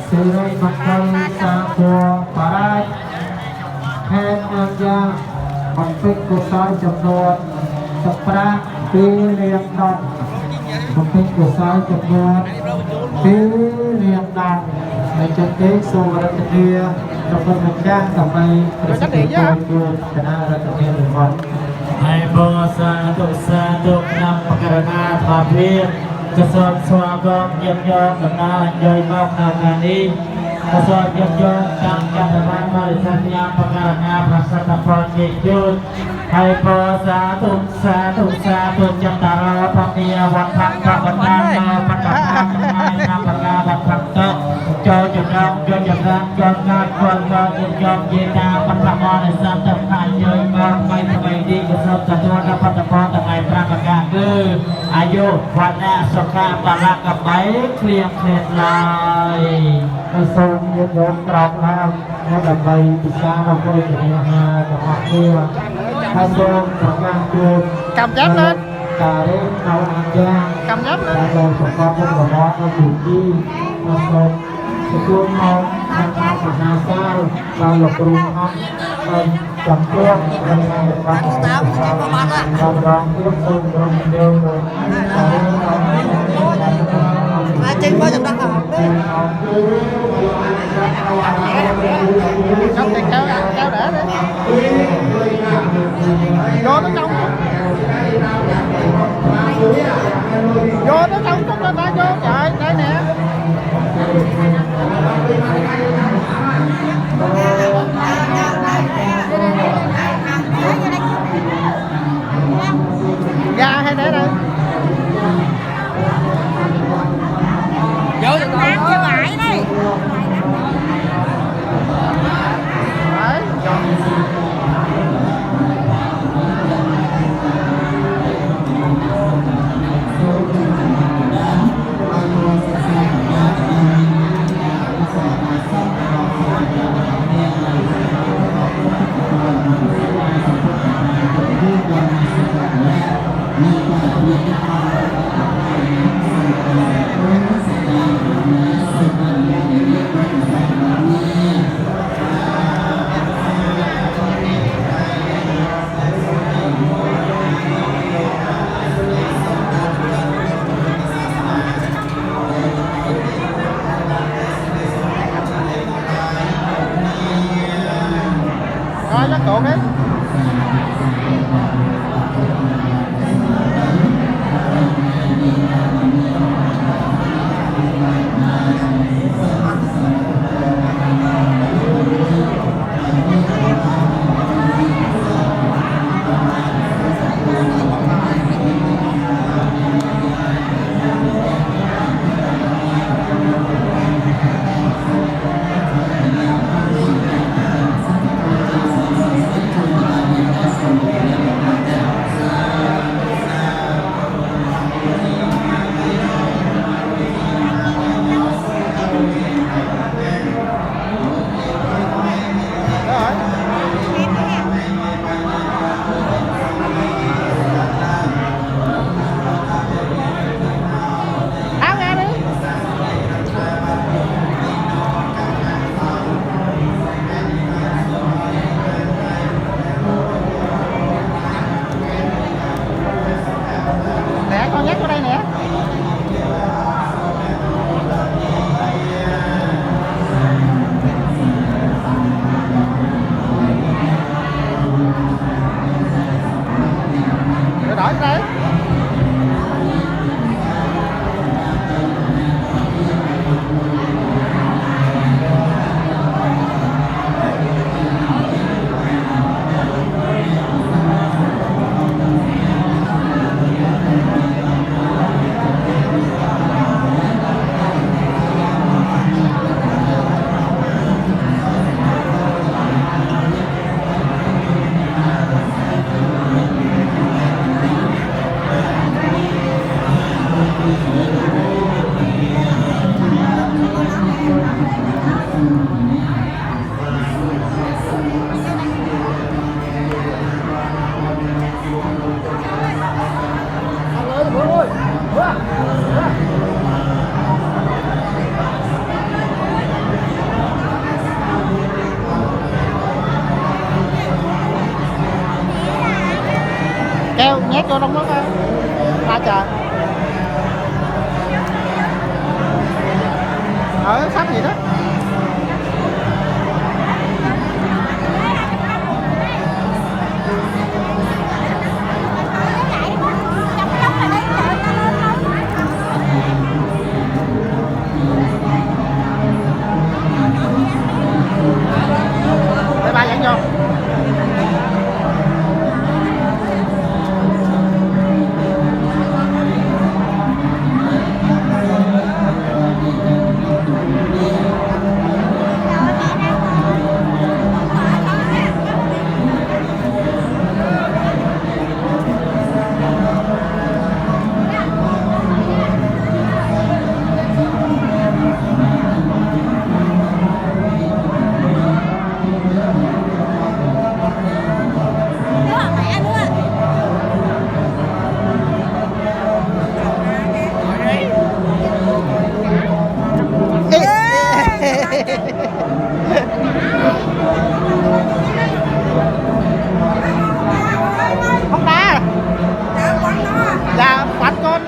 Sirai Bakal Sapo Parat Hẹn An Giang Bằng Phích Của Sói Chầm Đột Tập Pra Tí Liệt Đồng Bằng Phích Của Sói Chầm Đột Tí Liệt Đồng Hãy chân kế Sô Rật Nia Tập Phần Mạch Giang Tập Mây Tập Phần Mạch Giang Tập Phần Mạch Giang Hãy bố sa tục năm Pakarana Thà Phiên Cơ sở xoa gom dâm dông đầm na dây mong nào ngà đi cơ sở dâm dông tăng chăm đầm na mà để sang nhà bằng ngà ngà và sát tập phần nhị chun hay bố sa tục chăm tà ra bằng nia hoàn thăng và vận năng bằng đầm na hai năm bằng ngà bằng thăng tốc cho chụp đông cho chụp răng cho ngạt quần và chụp dông dê ta bằng thăng mò để sang tập hai dây mong mây thầm mây đi cơ sở tập tuan ra bằng tập con tập ngày prang bằng ngà cưอายุวันน่ะสกาบาลักกับไปเคลียงเคล็ดลายกระทรวงยุติธรรมกรอบน้ำให้กับไปติดตามเราด้วยในงานกับพักเพื่อกระทรวงสำนักงานcầm giáp lênการเล่นเอาอันยากcầm giáp lên กระทรวงสำนักงานของเราก็ถูกที่กระทรวงสกุลทองทางการศึกษาเจ้าเราหลบรุงครับจับเครื่องในงานของเรารองที่ต้องส่งตรงเดียวเลย trên bao giờ đang học đấy trong thì kéo để đấy vô nó trong chút nó vô trời đây nè ra hay để đây vô thì con cho lại đi coi nó cột đấy quá trời. Ở sắp gì đó. Để ba dẫn vô. Không đá. Dạ quánh con.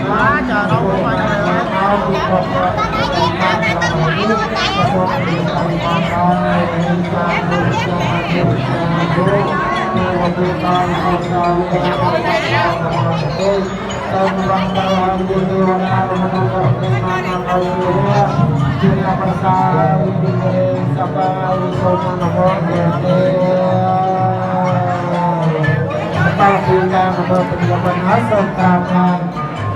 Quá trời đâu không phải Hãy subscribe cho kênh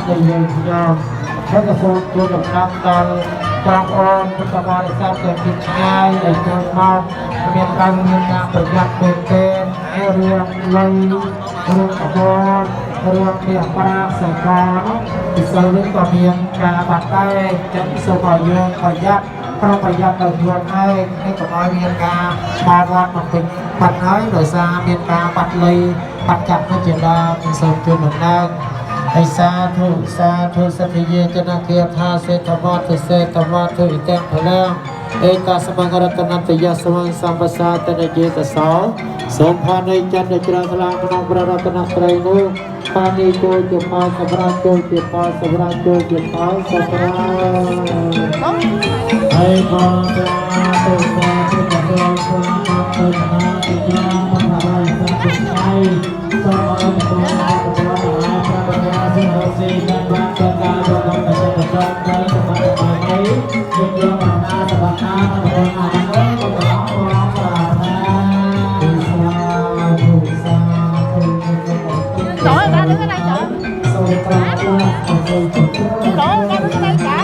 Ghiền Mì Gõ để không bỏ lỡ trong thời gian đầu tuần hay cái của nói miền ca ba con một tình bật nói đổi xa miền ca bật ly bật chặt nó chuyển ra mình sống cho mình đang hay xa thu sa thì ye cho năng kia tha se tham va thu tem phải leo eka samangaratana samang sambasa tanaje ta sáu sớm pha này chân để cho ra làm nông praratana trai nu pani cô chụp pa sabra cô chụp pa sabra cô chụp pa sabra ai con ta tu ta tu ta tu ta tu na tu na ma ra ra tu ai sa ma tu na tu na pra pra si ho si na pra ka ka do do ta se ta ta ta ta ma ma ai ni yo ma na ta ba na ta ba na na ko ko ko ko Trời ơi, ba đứng ở đây trời. Trời ơi, ba đứng ở đây trời.